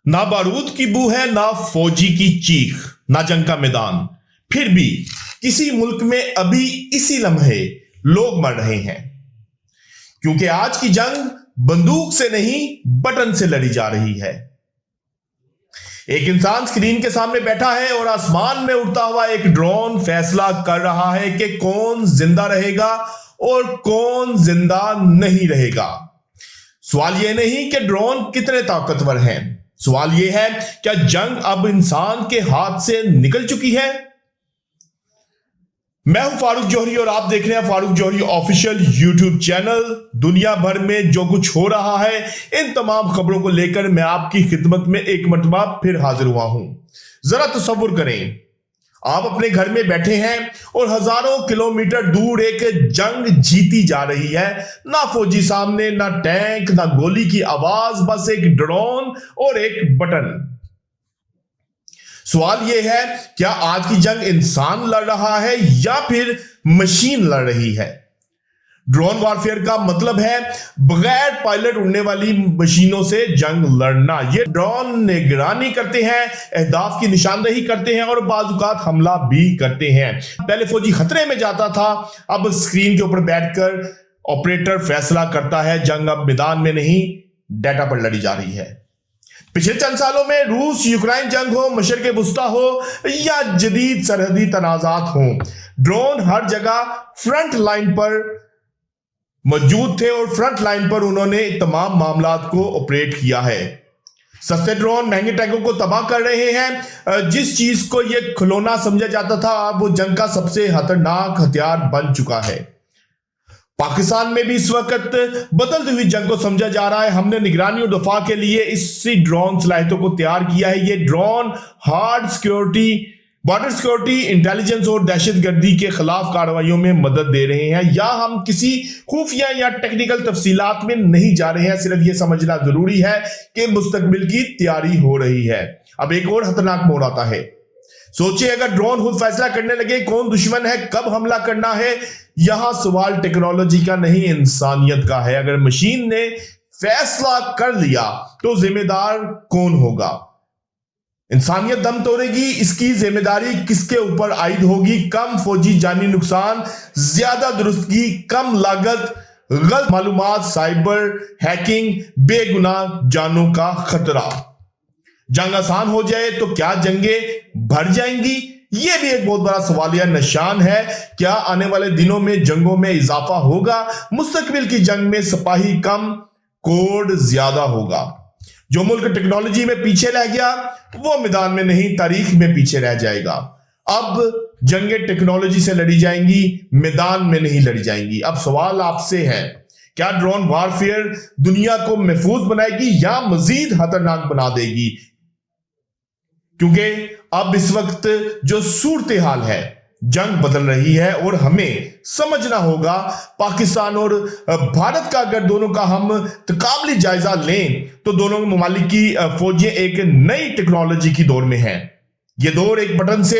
ना बारूद की बू है, ना फौजी की चीख, ना जंग का मैदान। फिर भी किसी मुल्क में अभी इसी लम्हे लोग मर रहे हैं, क्योंकि आज की जंग बंदूक से नहीं बटन से लड़ी जा रही है। एक इंसान स्क्रीन के सामने बैठा है और आसमान में उड़ता हुआ एक ड्रोन फैसला कर रहा है कि कौन जिंदा रहेगा और कौन जिंदा नहीं रहेगा। सवाल यह नहीं कि ड्रोन कितने ताकतवर हैं, सवाल यह है क्या जंग अब इंसान के हाथ से निकल चुकी है। मैं हूं फारूक जौहरी और आप देख रहे हैं फारूक जौहरी ऑफिशियल यूट्यूब चैनल। दुनिया भर में जो कुछ हो रहा है, इन तमाम खबरों को लेकर मैं आपकी खिदमत में एक मरतबा फिर हाजिर हुआ हूं। जरा तसव्वुर करें, आप अपने घर में बैठे हैं और हजारों किलोमीटर दूर एक जंग जीती जा रही है। ना फौजी सामने, ना टैंक, ना गोली की आवाज, बस एक ड्रोन और एक बटन। सवाल यह है क्या आज की जंग इंसान लड़ रहा है या फिर मशीन लड़ रही है। ड्रोन वॉरफेयर का मतलब है बगैर पायलट उड़ने वाली मशीनों से जंग लड़ना। ये ड्रोन निगरानी करते हैं, अहदाफ की निशानदेही करते हैं और बाजुकात हमला भी करते हैं। पहले फौजी खतरे में जाता था, अब स्क्रीन के ऊपर बैठकर ऑपरेटर फैसला करता है। जंग अब मैदान में नहीं, डाटा पर लड़ी जा रही है। पिछले चंद सालों में रूस यूक्रेन जंग हो, मशरक़े वुस्ता हो या जदीद सरहदी तनाज़ात हो, ड्रोन हर जगह फ्रंट लाइन पर मौजूद थे और फ्रंट लाइन पर उन्होंने तमाम मामलात को ऑपरेट किया है। सस्ते ड्रोन महंगे टैंकों को तबाह कर रहे हैं। जिस चीज को यह खिलौना समझा जाता था, अब वो जंग का सबसे खतरनाक हथियार बन चुका है। पाकिस्तान में भी इस वक्त बदलती हुई जंग को समझा जा रहा है। हमने निगरानी और दफा के लिए इसी ड्रोन सलाहियतों को तैयार किया है। ये drone hard security, border security, intelligence और दहशतगर्दी के खिलाफ कार्रवाइयों में मदद दे रहे हैं। या हम किसी खुफिया या टेक्निकल तफसीलात में नहीं जा रहे हैं, सिर्फ ये समझना जरूरी है कि मुस्तकबिल की तैयारी हो रही है। अब एक और खतरनाक मोड़ आता है। सोचिए अगर ड्रोन खुद फैसला करने लगे कौन दुश्मन है, कब हमला करना है। यहां सवाल टेक्नोलॉजी का नहीं, इंसानियत का है। अगर मशीन ने फैसला कर लिया तो जिम्मेदार कौन होगा। इंसानियत दम तोड़ेगी, इसकी जिम्मेदारी किसके ऊपर आयद होगी। कम फौजी जानी नुकसान, ज्यादा दुरुस्तगी, कम लागत, गलत मालूमात, साइबर हैकिंग, बेगुनाह जानों का खतरा। जंग आसान हो जाए तो क्या जंगें भर जाएंगी? यह भी एक बहुत बड़ा सवालिया निशान है। क्या आने वाले दिनों में जंगों में इजाफा होगा? मुस्तकबिल की जंग में सिपाही कम, कोड ज्यादा होगा। जो मुल्क टेक्नोलॉजी में पीछे रह गया वो मैदान में नहीं, तारीख में पीछे रह जाएगा। अब जंगें टेक्नोलॉजी से लड़ी जाएंगी, मैदान में नहीं लड़ी जाएंगी। अब सवाल आपसे है, क्या ड्रोन वॉरफेयर दुनिया को महफूज बनाएगी या मजीद खतरनाक बना देगी? क्योंकि अब इस वक्त जो सूरत हाल है, जंग बदल रही है और हमें समझना होगा। पाकिस्तान और भारत का अगर दोनों का हम तकाबली जायजा लें तो दोनों ममालिक की फौजें एक नई टेक्नोलॉजी की दौर में हैं। ये दौर एक बटन से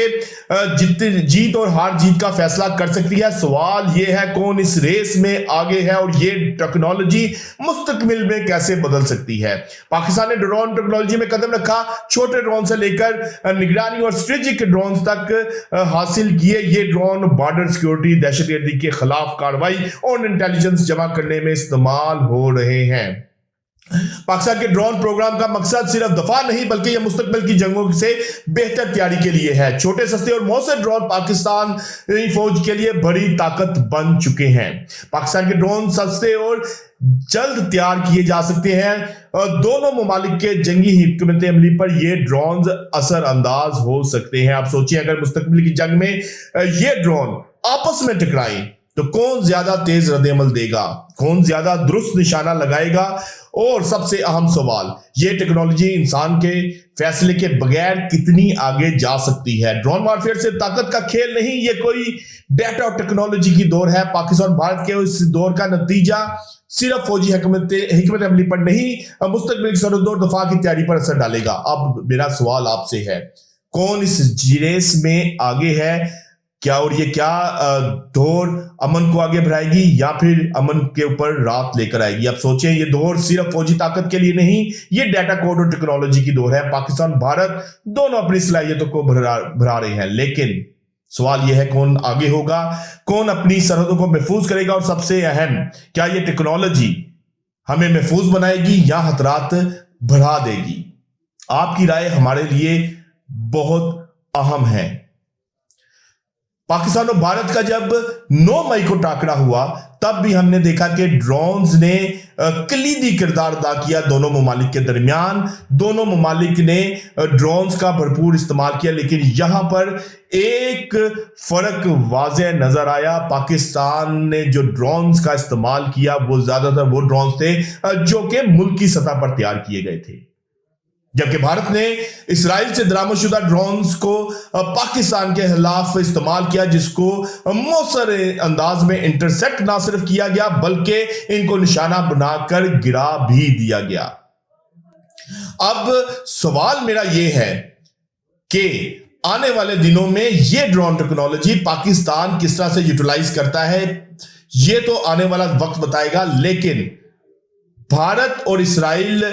जीत और हार जीत का फैसला कर सकती है। सवाल यह है कौन इस रेस में आगे है और ये टेक्नोलॉजी मुस्तकबिल में कैसे बदल सकती है। पाकिस्तान ने ड्रोन टेक्नोलॉजी में कदम रखा, छोटे ड्रोन से लेकर निगरानी और स्ट्रेटेजिक ड्रोन तक हासिल किए। ये ड्रोन बॉर्डर सिक्योरिटी, दहशतगर्दी के खिलाफ कार्रवाई और इंटेलिजेंस जमा करने में इस्तेमाल हो रहे हैं। पाकिस्तान के ड्रोन प्रोग्राम का मकसद सिर्फ दफा नहीं बल्कि यह मुस्तकबिल की जंगों से बेहतर तैयारी के लिए है। छोटे, सस्ते और मौसर ड्रोन पाकिस्तान फौज के लिए बड़ी ताकत बन चुके हैं। पाकिस्तान के ड्रोन सस्ते और जल्द तैयार किए जा सकते हैं और दोनों ममालिक के जंगी हिकमत अमली पर यह ड्रोन असर अंदाज हो सकते हैं। आप सोचिए अगर मुस्तकबिल की जंग में ये ड्रोन आपस में टकराएं तो कौन ज्यादा तेज रद्द-ए-अमल देगा, कौन ज्यादा दुरुस्त निशाना लगाएगा। और सबसे अहम सवाल, ये टेक्नोलॉजी इंसान के फैसले के बगैर कितनी आगे जा सकती है। ड्रोन वॉरफेयर से ताकत का खेल नहीं, ये कोई डेटा और टेक्नोलॉजी की दौर है। पाकिस्तान भारत के इस दौर का नतीजा सिर्फ फौजी हिकमत अमली पर नहीं, मुस्तकबिल सरहद और दफा की तैयारी पर असर डालेगा। अब मेरा सवाल आपसे है, कौन इस रेस में आगे है? क्या और ये क्या दौर अमन को आगे बढ़ाएगी या फिर अमन के ऊपर रात लेकर आएगी? आप सोचें, ये दौर सिर्फ फौजी ताकत के लिए नहीं, ये डाटा कोड और टेक्नोलॉजी की दौर है। पाकिस्तान भारत दोनों अपनी सलाहियतों को बढ़ा रहे हैं, लेकिन सवाल यह है कौन आगे होगा, कौन अपनी सरहदों को महफूज करेगा, और सबसे अहम, क्या ये टेक्नोलॉजी हमें महफूज बनाएगी या खतरात बढ़ा देगी? आपकी राय हमारे लिए बहुत अहम है। पाकिस्तान और भारत का जब 9 मई को टाकरा हुआ, तब भी हमने देखा कि ड्रोन्स ने कलीदी किरदार अदा किया दोनों ममालिक के दरमियान। दोनों ममालिक ने ड्रोन्स का भरपूर इस्तेमाल किया, लेकिन यहां पर एक फर्क वाज़ेह नजर आया। पाकिस्तान ने जो ड्रोन्स का इस्तेमाल किया वो ज्यादातर वो ड्रोन्स थे जो कि मुल्क की सतह पर तैयार किए गए थे, जबकि भारत ने इसराइल से दरामदशुदा ड्रोन्स को पाकिस्तान के खिलाफ इस्तेमाल किया, जिसको मौसर अंदाज में इंटरसेप्ट ना सिर्फ किया गया बल्कि इनको निशाना बनाकर गिरा भी दिया गया। अब सवाल मेरा यह है कि आने वाले दिनों में यह ड्रोन टेक्नोलॉजी पाकिस्तान किस तरह से यूटिलाइज करता है, यह तो आने वाला वक्त बताएगा। लेकिन भारत और इसराइल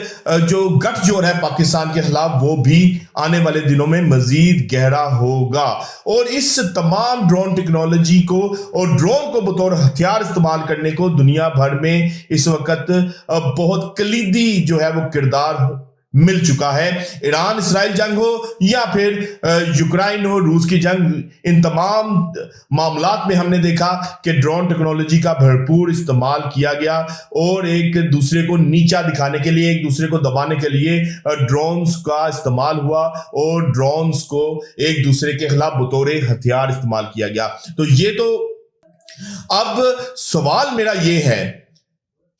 जो गठजोड़ है पाकिस्तान के खिलाफ, वो भी आने वाले दिनों में मजीद गहरा होगा। और इस तमाम ड्रोन टेक्नोलॉजी को और ड्रोन को बतौर हथियार इस्तेमाल करने को दुनिया भर में इस वक्त बहुत कलीदी जो है वो किरदार मिल चुका है। ईरान इसराइल जंग हो या फिर यूक्रेन हो रूस की जंग, इन तमाम मामलात में हमने देखा कि ड्रोन टेक्नोलॉजी का भरपूर इस्तेमाल किया गया और एक दूसरे को नीचा दिखाने के लिए, एक दूसरे को दबाने के लिए ड्रोन्स का इस्तेमाल हुआ और ड्रोन्स को एक दूसरे के खिलाफ बतौर हथियार इस्तेमाल किया गया। तो ये तो अब सवाल मेरा ये है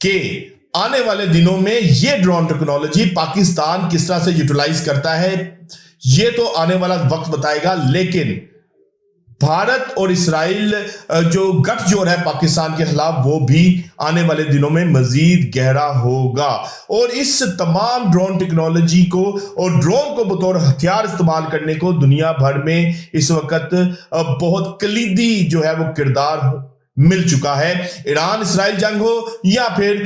कि आने वाले दिनों में ये ड्रोन टेक्नोलॉजी पाकिस्तान किस तरह से यूटिलाइज करता है, ये तो आने वाला वक्त बताएगा। लेकिन भारत और इसराइल जो गठजोड़ है पाकिस्तान के खिलाफ, वो भी आने वाले दिनों में मजीद गहरा होगा। और इस तमाम ड्रोन टेक्नोलॉजी को और ड्रोन को बतौर हथियार इस्तेमाल करने को दुनिया भर में इस वक्त बहुत कलीदी जो है वो किरदार मिल चुका है। ईरान इसराइल जंग हो या फिर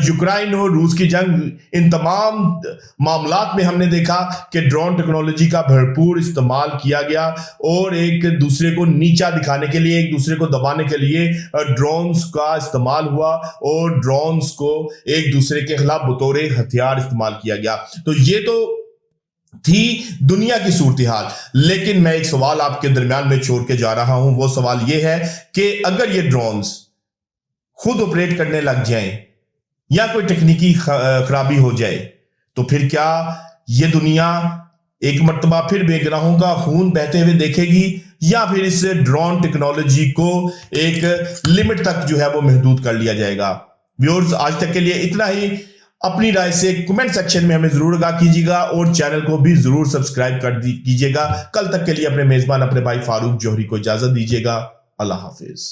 यूक्रेन हो रूस की जंग, इन तमाम मामलात में हमने देखा कि ड्रोन टेक्नोलॉजी का भरपूर इस्तेमाल किया गया और एक दूसरे को नीचा दिखाने के लिए, एक दूसरे को दबाने के लिए ड्रोन्स का इस्तेमाल हुआ और ड्रोन्स को एक दूसरे के खिलाफ बतौर हथियार इस्तेमाल किया गया। तो ये तो थी दुनिया की सूरत हाल। लेकिन मैं एक सवाल आपके दरमियान में छोड़ के जा रहा हूं। वो सवाल ये है कि अगर ये ड्रोन्स खुद ऑपरेट करने लग जाएं या कोई तकनीकी खराबी हो जाए, तो फिर क्या ये दुनिया एक मर्तबा फिर बेगुनाहों का खून बहते हुए देखेगी या फिर इस ड्रोन टेक्नोलॉजी को एक लिमिट तक जो है वो महदूद कर लिया जाएगा? व्यूअर्स, आज तक के लिए इतना ही। अपनी राय से कमेंट सेक्शन में हमें जरूर आगाह कीजिएगा और चैनल को भी जरूर सब्सक्राइब कर कीजिएगा। कल तक के लिए अपने मेजबान अपने भाई फारूक जौहरी को इजाजत दीजिएगा। अल्लाह हाफिज।